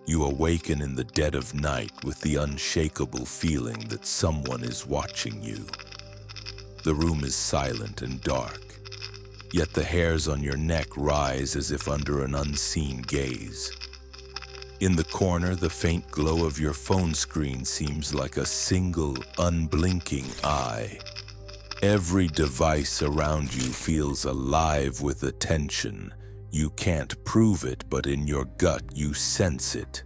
You awaken in the dead of night with the unshakable feeling that someone is watching you. The room is silent and dark, yet the hairs on your neck rise as if under an unseen gaze. In the corner, the faint glow of your phone screen seems like a single, unblinking eye. Every device around you feels alive with attention. You can't prove it, but in your gut you sense it.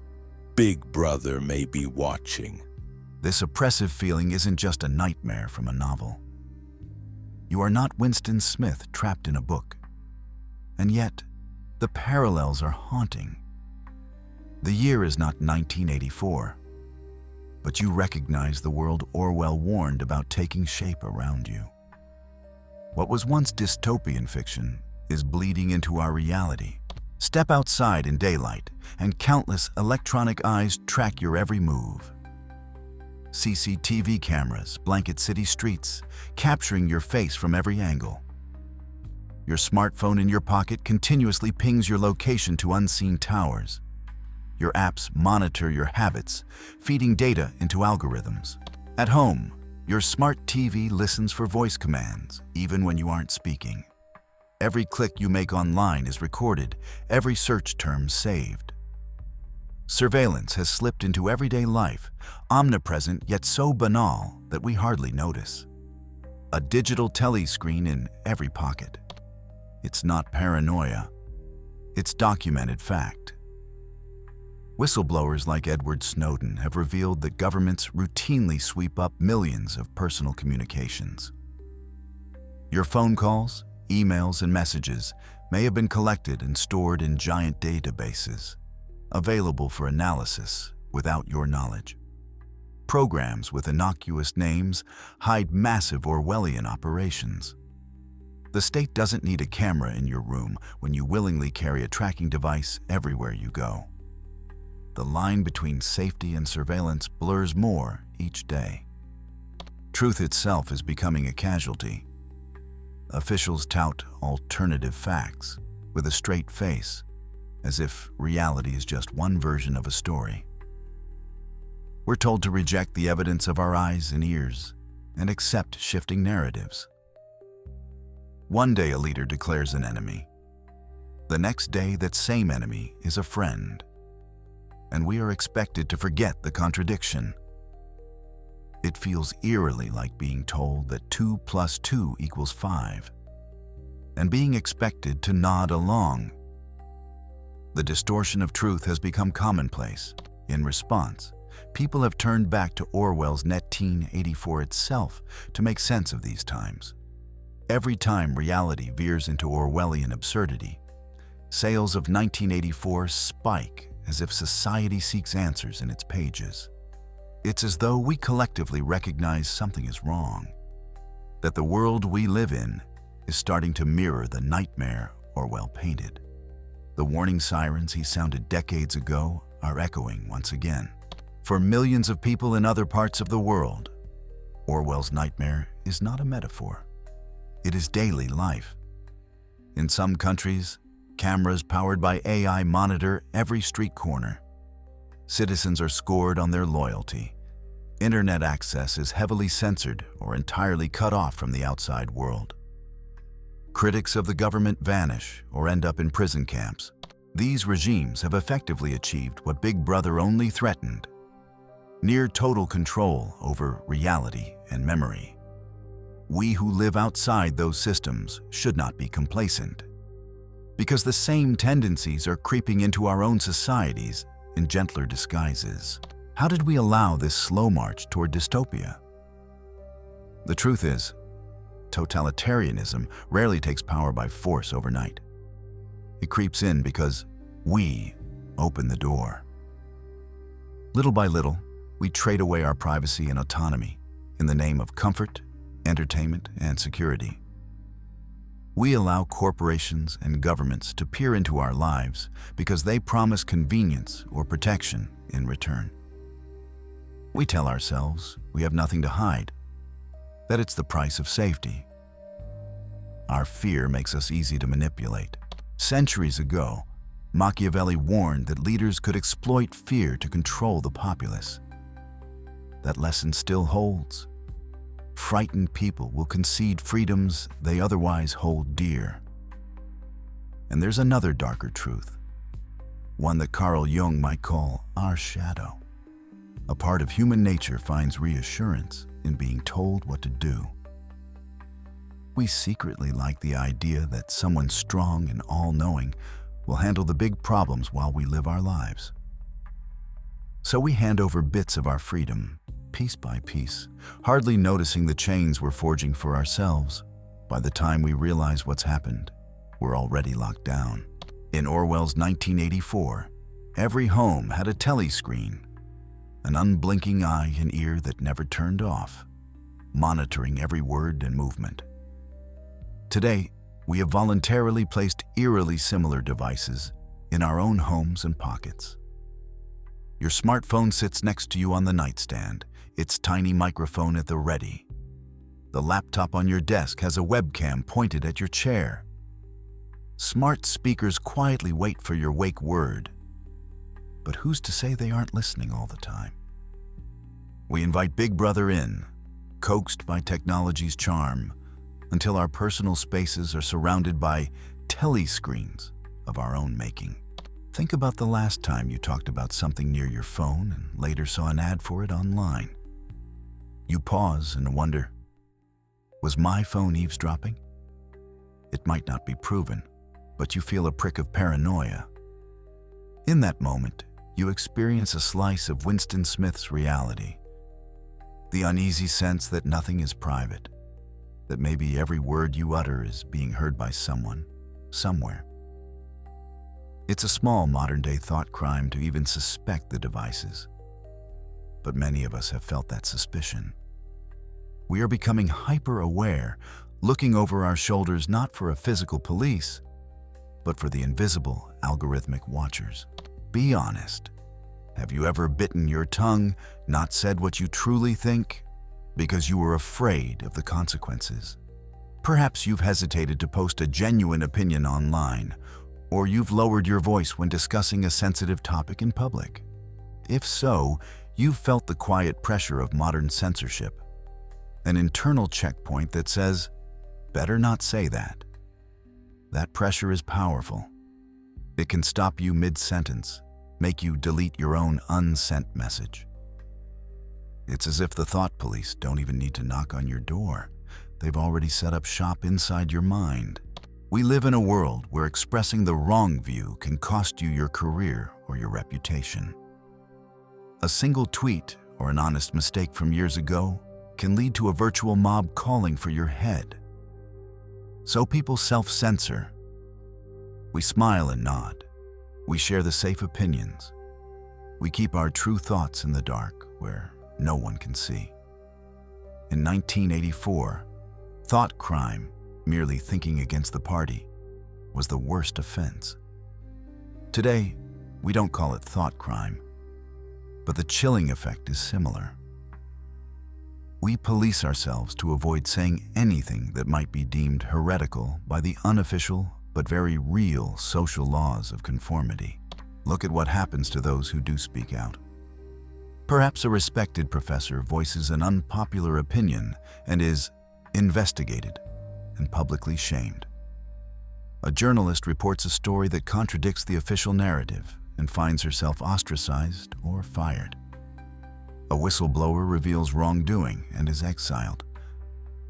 Big Brother may be watching. This oppressive feeling isn't just a nightmare from a novel. You are not Winston Smith trapped in a book. And yet, the parallels are haunting. The year is not 1984, but you recognize the world Orwell warned about taking shape around you. What was once dystopian fiction is bleeding into our reality. Step outside in daylight, and countless electronic eyes track your every move. CCTV cameras blanket city streets, capturing your face from every angle. Your smartphone in your pocket continuously pings your location to unseen towers. Your apps monitor your habits, feeding data into algorithms. At home, your smart TV listens for voice commands, even when you aren't speaking. Every click you make online is recorded, every search term saved. Surveillance has slipped into everyday life, omnipresent yet so banal that we hardly notice. A digital telescreen in every pocket. It's not paranoia, it's documented fact. Whistleblowers like Edward Snowden have revealed that governments routinely sweep up millions of personal communications. Your phone calls, emails, and messages may have been collected and stored in giant databases, available for analysis without your knowledge. Programs with innocuous names hide massive Orwellian operations. The state doesn't need a camera in your room when you willingly carry a tracking device everywhere you go. The line between safety and surveillance blurs more each day. Truth itself is becoming a casualty. Officials tout alternative facts with a straight face, as if reality is just one version of a story. We're told to reject the evidence of our eyes and ears and accept shifting narratives. One day a leader declares an enemy. The next day that same enemy is a friend. And we are expected to forget the contradiction. It feels eerily like being told that 2 + 2 = 5, and being expected to nod along. The distortion of truth has become commonplace. In response, people have turned back to Orwell's 1984 itself to make sense of these times. Every time reality veers into Orwellian absurdity, sales of 1984 spike as if society seeks answers in its pages. It's as though we collectively recognize something is wrong, that the world we live in is starting to mirror the nightmare Orwell painted. The warning sirens he sounded decades ago are echoing once again. For millions of people in other parts of the world, Orwell's nightmare is not a metaphor. It is daily life. In some countries, cameras powered by AI monitor every street corner. Citizens are scored on their loyalty. Internet access is heavily censored or entirely cut off from the outside world. Critics of the government vanish or end up in prison camps. These regimes have effectively achieved what Big Brother only threatened: near total control over reality and memory. We who live outside those systems should not be complacent, because the same tendencies are creeping into our own societies in gentler disguises. How did we allow this slow march toward dystopia? The truth is, totalitarianism rarely takes power by force overnight. It creeps in because we open the door. Little by little, we trade away our privacy and autonomy in the name of comfort, entertainment, and security. We allow corporations and governments to peer into our lives because they promise convenience or protection in return. We tell ourselves we have nothing to hide, that it's the price of safety. Our fear makes us easy to manipulate. Centuries ago, Machiavelli warned that leaders could exploit fear to control the populace. That lesson still holds. Frightened people will concede freedoms they otherwise hold dear. And there's another darker truth, one that Carl Jung might call our shadow. A part of human nature finds reassurance in being told what to do. We secretly like the idea that someone strong and all-knowing will handle the big problems while we live our lives. So we hand over bits of our freedom, piece by piece, hardly noticing the chains we're forging for ourselves. By the time we realize what's happened, we're already locked down. In Orwell's 1984, every home had a telescreen, an unblinking eye and ear that never turned off, monitoring every word and movement. Today, we have voluntarily placed eerily similar devices in our own homes and pockets. Your smartphone sits next to you on the nightstand, its tiny microphone at the ready. The laptop on your desk has a webcam pointed at your chair. Smart speakers quietly wait for your wake word. But who's to say they aren't listening all the time? We invite Big Brother in, coaxed by technology's charm, until our personal spaces are surrounded by telescreens of our own making. Think about the last time you talked about something near your phone and later saw an ad for it online. You pause and wonder, was my phone eavesdropping? It might not be proven, but you feel a prick of paranoia. In that moment, you experience a slice of Winston Smith's reality. The uneasy sense that nothing is private, that maybe every word you utter is being heard by someone, somewhere. It's a small modern-day thought crime to even suspect the devices, but many of us have felt that suspicion. We are becoming hyper-aware, looking over our shoulders not for a physical police, but for the invisible algorithmic watchers. Be honest. Have you ever bitten your tongue, not said what you truly think, because you were afraid of the consequences? Perhaps you've hesitated to post a genuine opinion online, or you've lowered your voice when discussing a sensitive topic in public. If so, you've felt the quiet pressure of modern censorship, an internal checkpoint that says, better not say that. That pressure is powerful. It can stop you mid-sentence, make you delete your own unsent message. It's as if the thought police don't even need to knock on your door. They've already set up shop inside your mind. We live in a world where expressing the wrong view can cost you your career or your reputation. A single tweet or an honest mistake from years ago can lead to a virtual mob calling for your head. So people self-censor. We smile and nod. We share the safe opinions. We keep our true thoughts in the dark where no one can see. In 1984, thought crime, merely thinking against the party, was the worst offense. Today, we don't call it thought crime, but the chilling effect is similar. We police ourselves to avoid saying anything that might be deemed heretical by the unofficial but very real social laws of conformity. Look at what happens to those who do speak out. Perhaps a respected professor voices an unpopular opinion and is investigated and publicly shamed. A journalist reports a story that contradicts the official narrative and finds herself ostracized or fired. A whistleblower reveals wrongdoing and is exiled,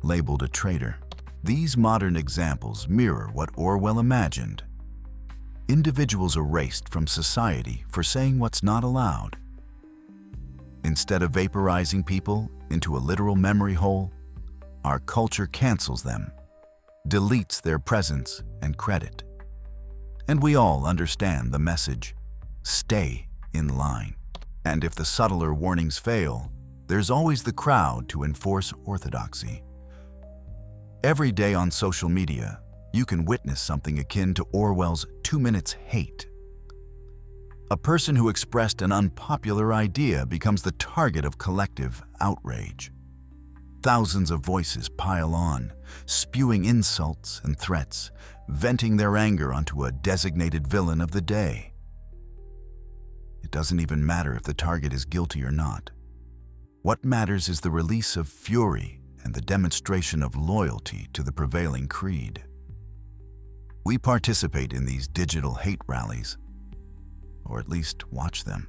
labeled a traitor. These modern examples mirror what Orwell imagined. Individuals erased from society for saying what's not allowed. Instead of vaporizing people into a literal memory hole, our culture cancels them, deletes their presence and credit. And we all understand the message, stay in line. And if the subtler warnings fail, there's always the crowd to enforce orthodoxy. Every day on social media, you can witness something akin to Orwell's 2 minutes hate. A person who expressed an unpopular idea becomes the target of collective outrage. Thousands of voices pile on, spewing insults and threats, venting their anger onto a designated villain of the day. It doesn't even matter if the target is guilty or not. What matters is the release of fury and the demonstration of loyalty to the prevailing creed. We participate in these digital hate rallies, or at least watch them,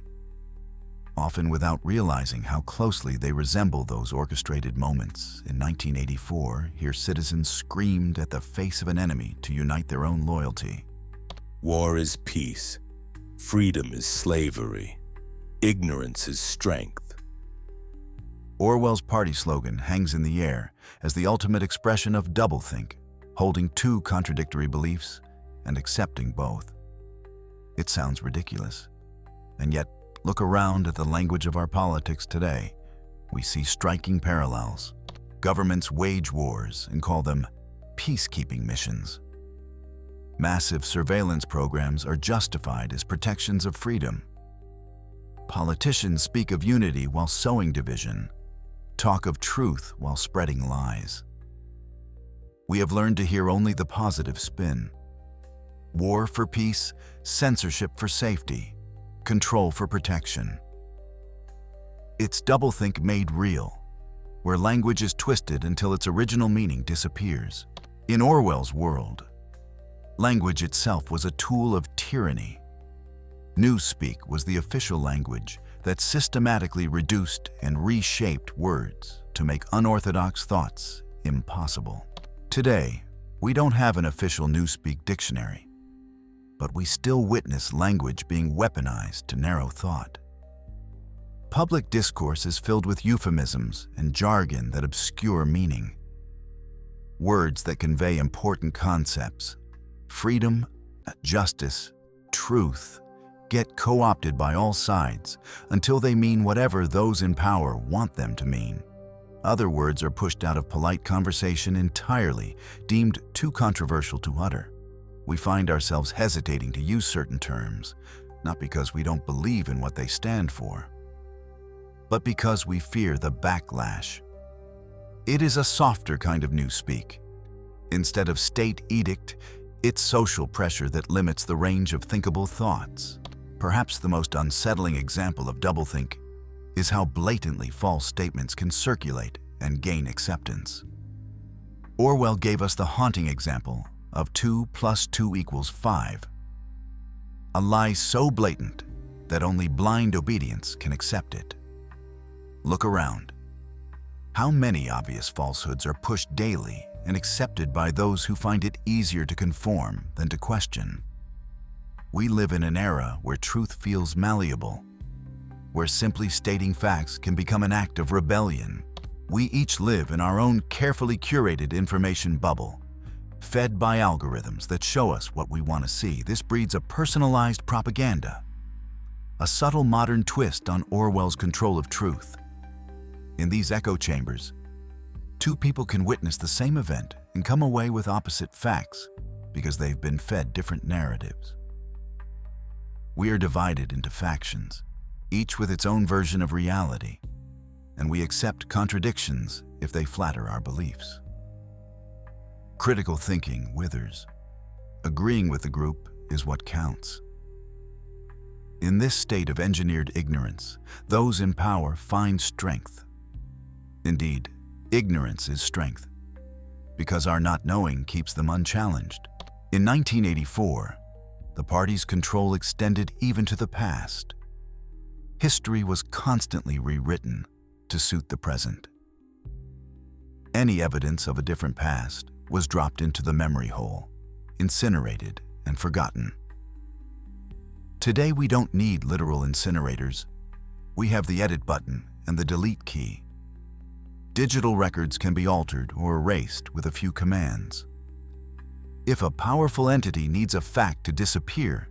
often without realizing how closely they resemble those orchestrated moments. In 1984, here citizens screamed at the face of an enemy to unite their own loyalty. War is peace. Freedom is slavery. Ignorance is strength. Orwell's party slogan hangs in the air as the ultimate expression of doublethink, holding two contradictory beliefs and accepting both. It sounds ridiculous, and yet look around at the language of our politics today. We see striking parallels. Governments wage wars and call them peacekeeping missions. Massive surveillance programs are justified as protections of freedom. Politicians speak of unity while sowing division, talk of truth while spreading lies. We have learned to hear only the positive spin. War for peace, censorship for safety, control for protection. It's doublethink made real, where language is twisted until its original meaning disappears. In Orwell's world, language itself was a tool of tyranny. Newspeak was the official language that systematically reduced and reshaped words to make unorthodox thoughts impossible. Today, we don't have an official Newspeak dictionary, but we still witness language being weaponized to narrow thought. Public discourse is filled with euphemisms and jargon that obscure meaning. Words that convey important concepts, freedom, justice, truth, get co-opted by all sides until they mean whatever those in power want them to mean. Other words are pushed out of polite conversation entirely, deemed too controversial to utter. We find ourselves hesitating to use certain terms, not because we don't believe in what they stand for, but because we fear the backlash. It is a softer kind of newspeak. Instead of state edict, it's social pressure that limits the range of thinkable thoughts. Perhaps the most unsettling example of doublethink is how blatantly false statements can circulate and gain acceptance. Orwell gave us the haunting example of 2 + 2 = 5. A lie so blatant that only blind obedience can accept it. Look around. How many obvious falsehoods are pushed daily and accepted by those who find it easier to conform than to question? We live in an era where truth feels malleable, where simply stating facts can become an act of rebellion. We each live in our own carefully curated information bubble, fed by algorithms that show us what we want to see. This breeds a personalized propaganda, a subtle modern twist on Orwell's control of truth. In these echo chambers, two people can witness the same event and come away with opposite facts because they've been fed different narratives. We are divided into factions, each with its own version of reality, and we accept contradictions if they flatter our beliefs. Critical thinking withers. Agreeing with the group is what counts. In this state of engineered ignorance, those in power find strength. Indeed, ignorance is strength, because our not knowing keeps them unchallenged. In 1984, the party's control extended even to the past. History was constantly rewritten to suit the present. Any evidence of a different past was dropped into the memory hole, incinerated and forgotten. Today we don't need literal incinerators. We have the edit button and the delete key. Digital records can be altered or erased with a few commands. If a powerful entity needs a fact to disappear,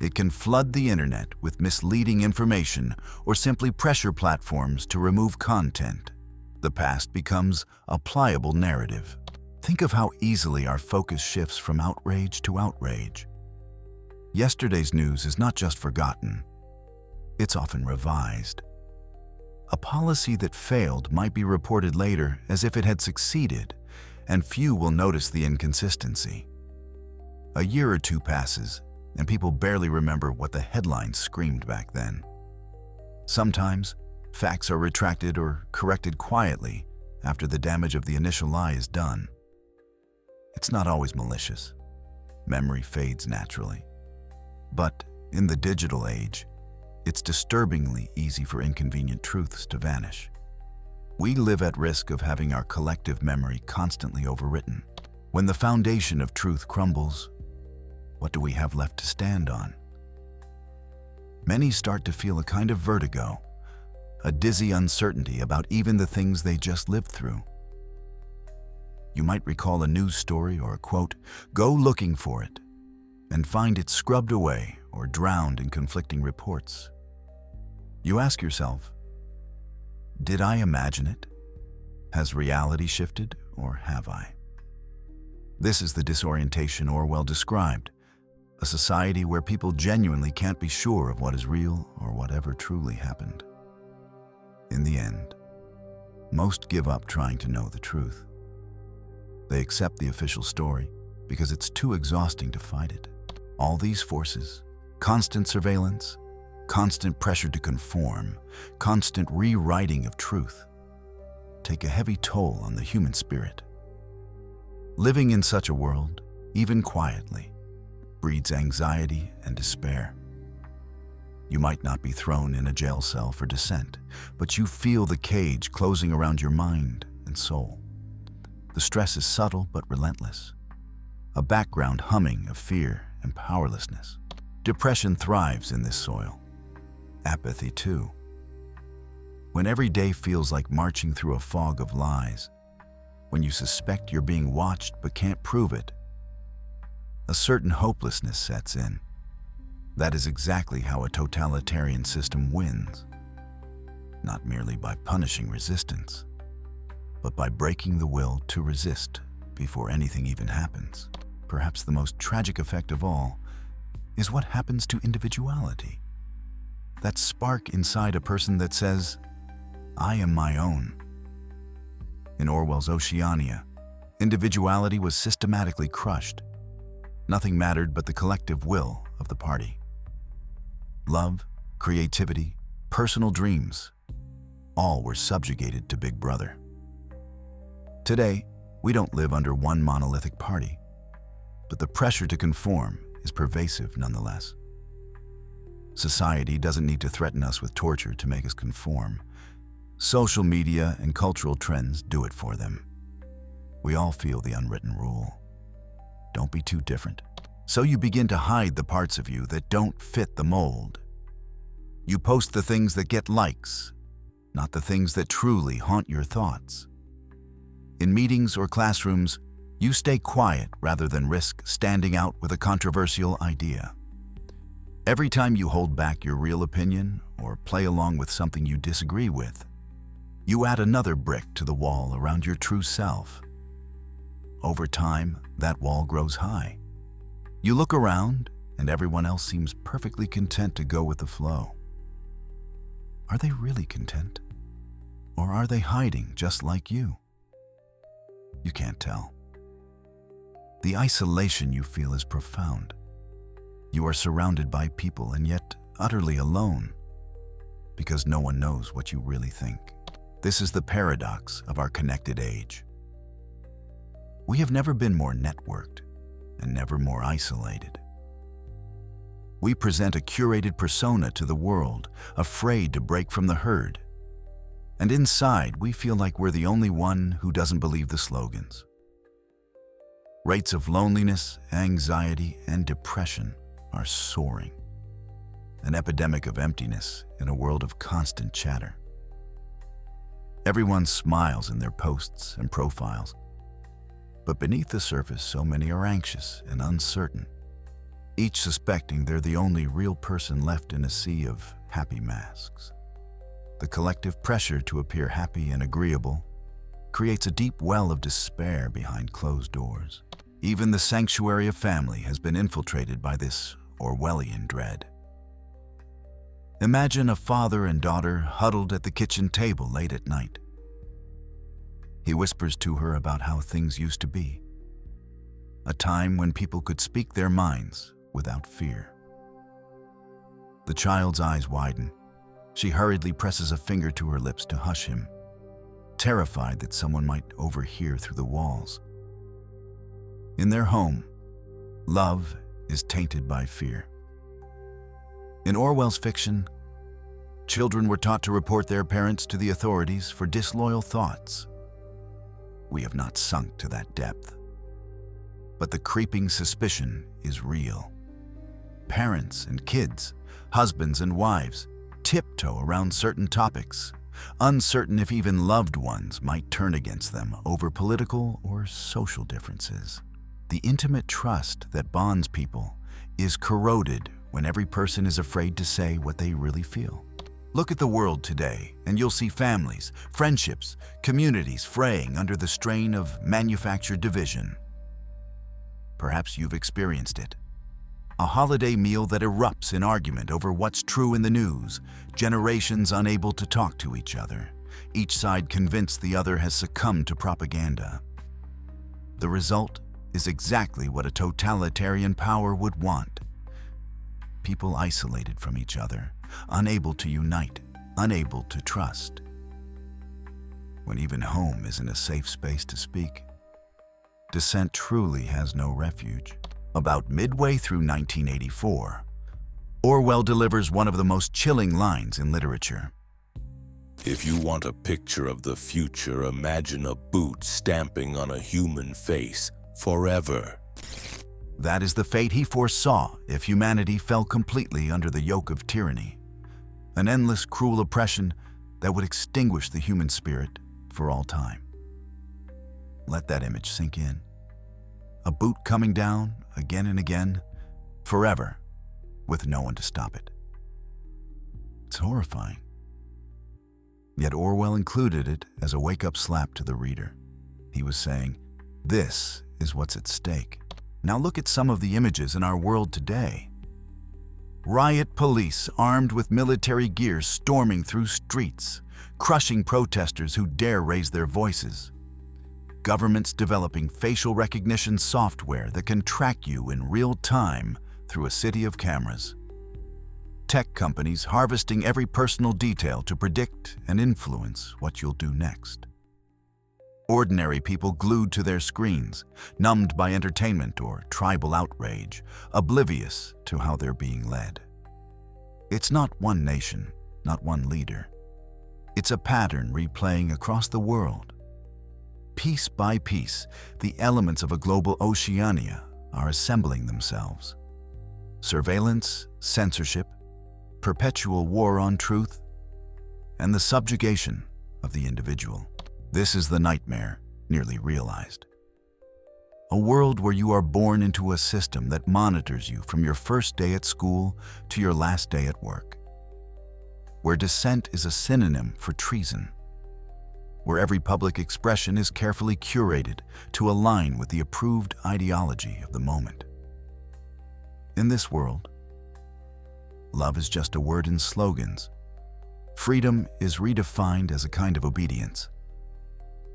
it can flood the internet with misleading information or simply pressure platforms to remove content. The past becomes a pliable narrative. Think of how easily our focus shifts from outrage to outrage. Yesterday's news is not just forgotten, it's often revised. A policy that failed might be reported later as if it had succeeded, and few will notice the inconsistency. A year or two passes, and people barely remember what the headlines screamed back then. Sometimes, facts are retracted or corrected quietly after the damage of the initial lie is done. It's not always malicious. Memory fades naturally. But in the digital age, it's disturbingly easy for inconvenient truths to vanish. We live at risk of having our collective memory constantly overwritten. When the foundation of truth crumbles, what do we have left to stand on? Many start to feel a kind of vertigo, a dizzy uncertainty about even the things they just lived through. You might recall a news story or a quote, go looking for it, and find it scrubbed away or drowned in conflicting reports. You ask yourself, did I imagine it? Has reality shifted, or have I? This is the disorientation Orwell described, a society where people genuinely can't be sure of what is real or whatever truly happened. In the end, most give up trying to know the truth. They accept the official story because it's too exhausting to fight it. All these forces, constant surveillance, constant pressure to conform, constant rewriting of truth, take a heavy toll on the human spirit. Living in such a world, even quietly, breeds anxiety and despair. You might not be thrown in a jail cell for dissent, but you feel the cage closing around your mind and soul. The stress is subtle but relentless, a background humming of fear and powerlessness. Depression thrives in this soil. Apathy too. When every day feels like marching through a fog of lies, when you suspect you're being watched but can't prove it, a certain hopelessness sets in. That is exactly how a totalitarian system wins. Not merely by punishing resistance, but by breaking the will to resist before anything even happens. Perhaps the most tragic effect of all is what happens to individuality. That spark inside a person that says, I am my own. In Orwell's Oceania, individuality was systematically crushed. Nothing mattered but the collective will of the party. Love, creativity, personal dreams, all were subjugated to Big Brother. Today, we don't live under one monolithic party, but the pressure to conform is pervasive nonetheless. Society doesn't need to threaten us with torture to make us conform. Social media and cultural trends do it for them. We all feel the unwritten rule. Don't be too different. So you begin to hide the parts of you that don't fit the mold. You post the things that get likes, not the things that truly haunt your thoughts. In meetings or classrooms, you stay quiet rather than risk standing out with a controversial idea. Every time you hold back your real opinion or play along with something you disagree with, you add another brick to the wall around your true self. Over time, that wall grows high. You look around, and everyone else seems perfectly content to go with the flow. Are they really content? Or are they hiding just like you? You can't tell. The isolation you feel is profound. You are surrounded by people and yet utterly alone, because no one knows what you really think. This is the paradox of our connected age. We have never been more networked and never more isolated. We present a curated persona to the world, afraid to break from the herd. And inside, we feel like we're the only one who doesn't believe the slogans. Rates of loneliness, anxiety, and depression are soaring. An epidemic of emptiness in a world of constant chatter. Everyone smiles in their posts and profiles, but beneath the surface, so many are anxious and uncertain, each suspecting they're the only real person left in a sea of happy masks. The collective pressure to appear happy and agreeable creates a deep well of despair behind closed doors. Even the sanctuary of family has been infiltrated by this Orwellian dread. Imagine a father and daughter huddled at the kitchen table late at night. He whispers to her about how things used to be, a time when people could speak their minds without fear. The child's eyes widen. She hurriedly presses a finger to her lips to hush him, terrified that someone might overhear through the walls. In their home, love is tainted by fear. In Orwell's fiction, children were taught to report their parents to the authorities for disloyal thoughts. We have not sunk to that depth. But the creeping suspicion is real. Parents and kids, husbands and wives, tiptoe around certain topics, uncertain if even loved ones might turn against them over political or social differences. The intimate trust that bonds people is corroded when every person is afraid to say what they really feel. Look at the world today, and you'll see families, friendships, communities fraying under the strain of manufactured division. Perhaps you've experienced it. A holiday meal that erupts in argument over what's true in the news, generations unable to talk to each other, each side convinced the other has succumbed to propaganda. The result is exactly what a totalitarian power would want. People isolated from each other, unable to unite, unable to trust. When even home isn't a safe space to speak, dissent truly has no refuge. About midway through 1984, Orwell delivers one of the most chilling lines in literature. If you want a picture of the future, imagine a boot stamping on a human face forever. That is the fate he foresaw if humanity fell completely under the yoke of tyranny, an endless, cruel oppression that would extinguish the human spirit for all time. Let that image sink in. A boot coming down again and again, forever, with no one to stop it. It's horrifying. Yet Orwell included it as a wake-up slap to the reader. He was saying, this is what's at stake. Now look at some of the images in our world today. Riot police armed with military gear storming through streets, crushing protesters who dare raise their voices. Governments developing facial recognition software that can track you in real time through a city of cameras. Tech companies harvesting every personal detail to predict and influence what you'll do next. Ordinary people glued to their screens, numbed by entertainment or tribal outrage, oblivious to how they're being led. It's not one nation, not one leader. It's a pattern replaying across the world. Piece by piece, the elements of a global Oceania are assembling themselves. Surveillance, censorship, perpetual war on truth, and the subjugation of the individual. This is the nightmare nearly realized. A world where you are born into a system that monitors you from your first day at school to your last day at work. Where dissent is a synonym for treason. Where every public expression is carefully curated to align with the approved ideology of the moment. In this world, love is just a word in slogans. Freedom is redefined as a kind of obedience.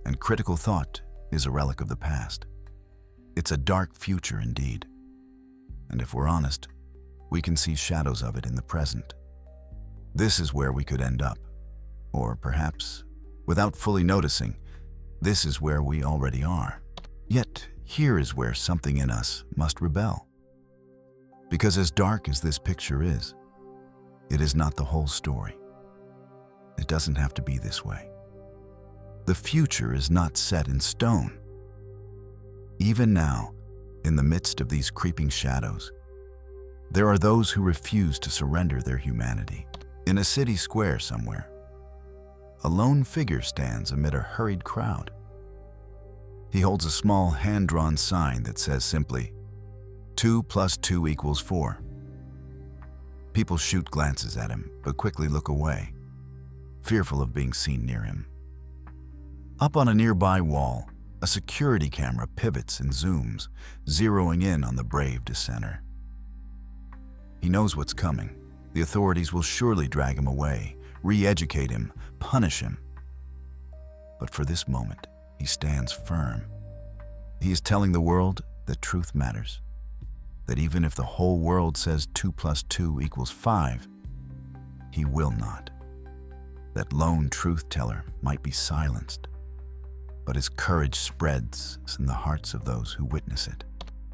And critical thought is a relic of the past. It's a dark future indeed. And if we're honest, we can see shadows of it in the present. This is where we could end up. Or perhaps, without fully noticing, this is where we already are. Yet, here is where something in us must rebel. Because as dark as this picture is, it is not the whole story. It doesn't have to be this way. The future is not set in stone. Even now, in the midst of these creeping shadows, there are those who refuse to surrender their humanity. In a city square somewhere, a lone figure stands amid a hurried crowd. He holds a small hand-drawn sign that says simply, 2 + 2 = 4. People shoot glances at him, but quickly look away, fearful of being seen near him. Up on a nearby wall, a security camera pivots and zooms, zeroing in on the brave dissenter. He knows what's coming, The authorities will surely drag him away, re-educate him, punish him. But for this moment, he stands firm. He is telling the world that truth matters, that even if the whole world says 2 + 2 = 5, he will not. That lone truth teller might be silenced, but his courage spreads in the hearts of those who witness it.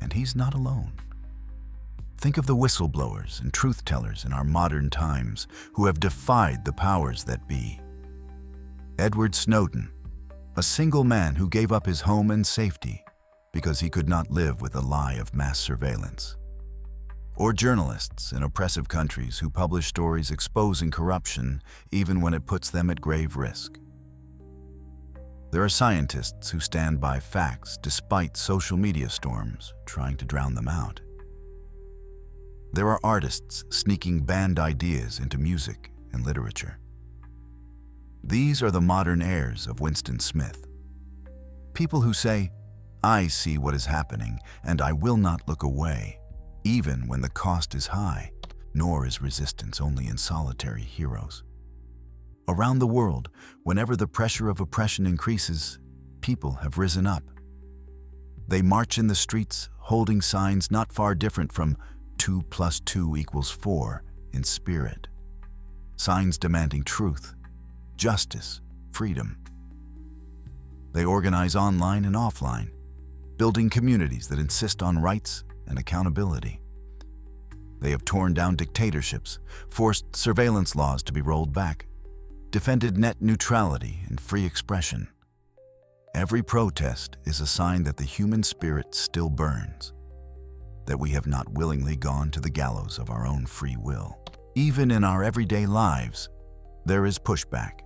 And he's not alone. Think of the whistleblowers and truth tellers in our modern times who have defied the powers that be. Edward Snowden, a single man who gave up his home and safety because he could not live with the lie of mass surveillance. Or journalists in oppressive countries who publish stories exposing corruption even when it puts them at grave risk. There are scientists who stand by facts despite social media storms trying to drown them out. There are artists sneaking banned ideas into music and literature. These are the modern heirs of Winston Smith. People who say, "I see what is happening and I will not look away, even when the cost is high, nor is resistance only in solitary heroes." Around the world, whenever the pressure of oppression increases, people have risen up. They march in the streets holding signs not far different from 2 + 2 = 4 in spirit. Signs demanding truth, justice, freedom. They organize online and offline, building communities that insist on rights and accountability. They have torn down dictatorships, forced surveillance laws to be rolled back, defended net neutrality and free expression. Every protest is a sign that the human spirit still burns, that we have not willingly gone to the gallows of our own free will. Even in our everyday lives, there is pushback.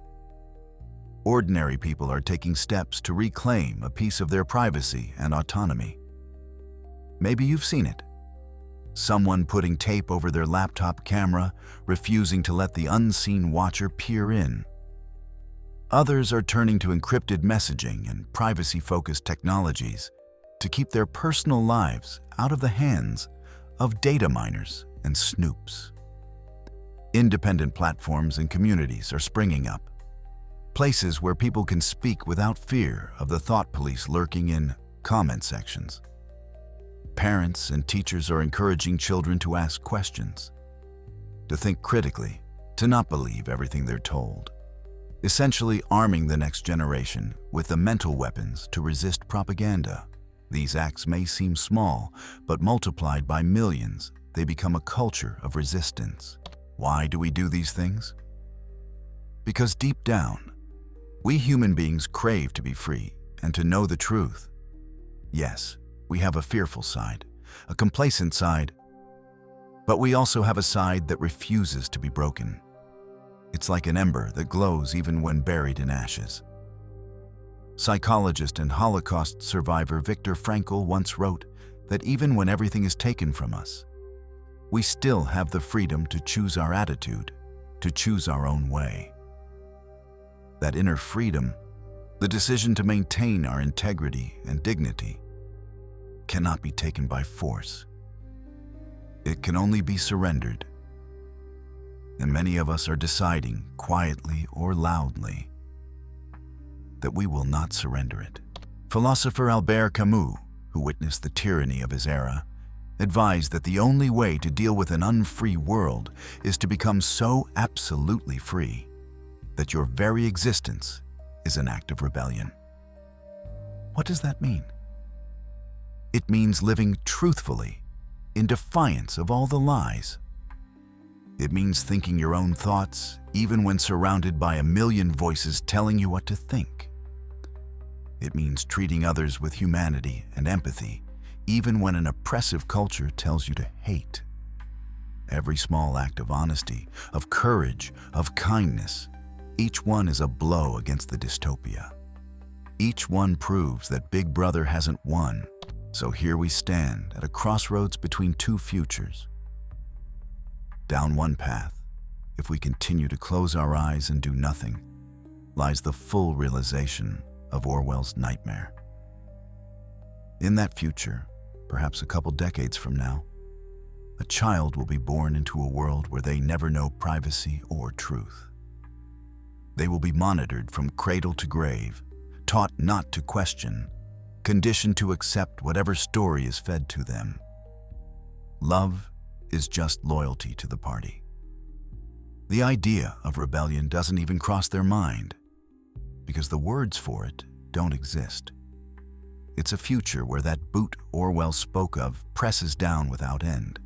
Ordinary people are taking steps to reclaim a piece of their privacy and autonomy. Maybe you've seen it. Someone putting tape over their laptop camera, refusing to let the unseen watcher peer in. Others are turning to encrypted messaging and privacy-focused technologies to keep their personal lives out of the hands of data miners and snoops. Independent platforms and communities are springing up, places where people can speak without fear of the thought police lurking in comment sections. Parents and teachers are encouraging children to ask questions, to think critically, to not believe everything they're told, essentially arming the next generation with the mental weapons to resist propaganda. These acts may seem small, but multiplied by millions, they become a culture of resistance. Why do we do these things? Because deep down, we human beings crave to be free and to know the truth. Yes, we have a fearful side, a complacent side, but we also have a side that refuses to be broken. It's like an ember that glows even when buried in ashes. Psychologist and Holocaust survivor Viktor Frankl once wrote that even when everything is taken from us, we still have the freedom to choose our attitude, to choose our own way. That inner freedom, the decision to maintain our integrity and dignity, cannot be taken by force. It can only be surrendered. And many of us are deciding, quietly or loudly, that we will not surrender it. Philosopher Albert Camus, who witnessed the tyranny of his era, advised that the only way to deal with an unfree world is to become so absolutely free that your very existence is an act of rebellion. What does that mean? It means living truthfully, in defiance of all the lies. It means thinking your own thoughts, even when surrounded by a million voices telling you what to think. It means treating others with humanity and empathy, even when an oppressive culture tells you to hate. Every small act of honesty, of courage, of kindness, each one is a blow against the dystopia. Each one proves that Big Brother hasn't won. So here we stand at a crossroads between two futures. Down one path, if we continue to close our eyes and do nothing, lies the full realization of Orwell's nightmare. In that future, perhaps a couple decades from now, a child will be born into a world where they never know privacy or truth. They will be monitored from cradle to grave, taught not to question, conditioned to accept whatever story is fed to them. Love is just loyalty to the party. The idea of rebellion doesn't even cross their mind, because the words for it don't exist. It's a future where that boot Orwell spoke of presses down without end,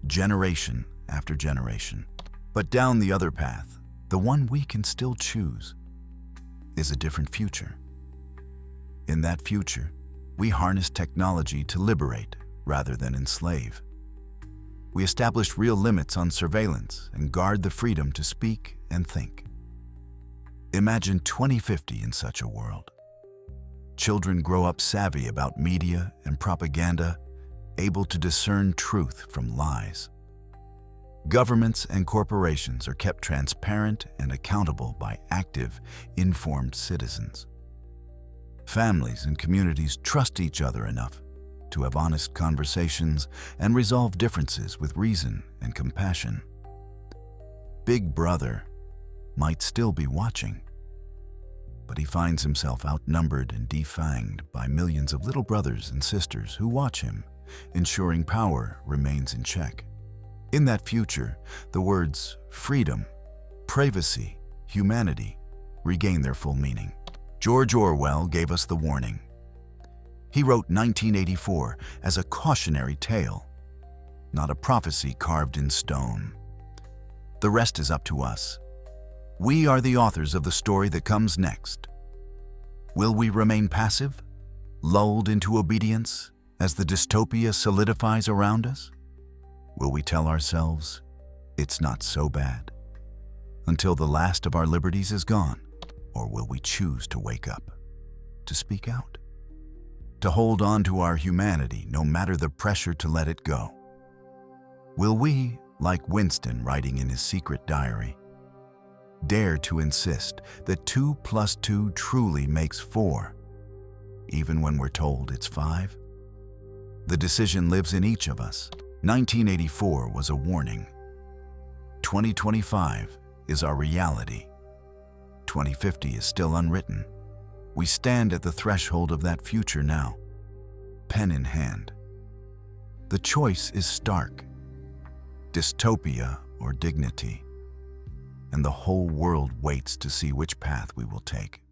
generation after generation. But down the other path, the one we can still choose, is a different future. In that future, we harness technology to liberate rather than enslave. We establish real limits on surveillance and guard the freedom to speak and think. Imagine 2050 in such a world. Children grow up savvy about media and propaganda, able to discern truth from lies. Governments and corporations are kept transparent and accountable by active, informed citizens. Families and communities trust each other enough to have honest conversations and resolve differences with reason and compassion. Big Brother might still be watching, but he finds himself outnumbered and defanged by millions of little brothers and sisters who watch him, ensuring power remains in check. In that future, the words freedom, privacy, humanity regain their full meaning. George Orwell gave us the warning. He wrote 1984 as a cautionary tale, not a prophecy carved in stone. The rest is up to us. We are the authors of the story that comes next. Will we remain passive, lulled into obedience as the dystopia solidifies around us? Will we tell ourselves, it's not so bad, until the last of our liberties is gone? Or will we choose to wake up, to speak out, to hold on to our humanity no matter the pressure to let it go? Will we, like Winston writing in his secret diary, dare to insist that 2 + 2 truly makes 4, even when we're told it's 5? The decision lives in each of us. 1984 was a warning. 2025 is our reality. 2050 is still unwritten. We stand at the threshold of that future now, pen in hand. The choice is stark: dystopia or dignity. And the whole world waits to see which path we will take.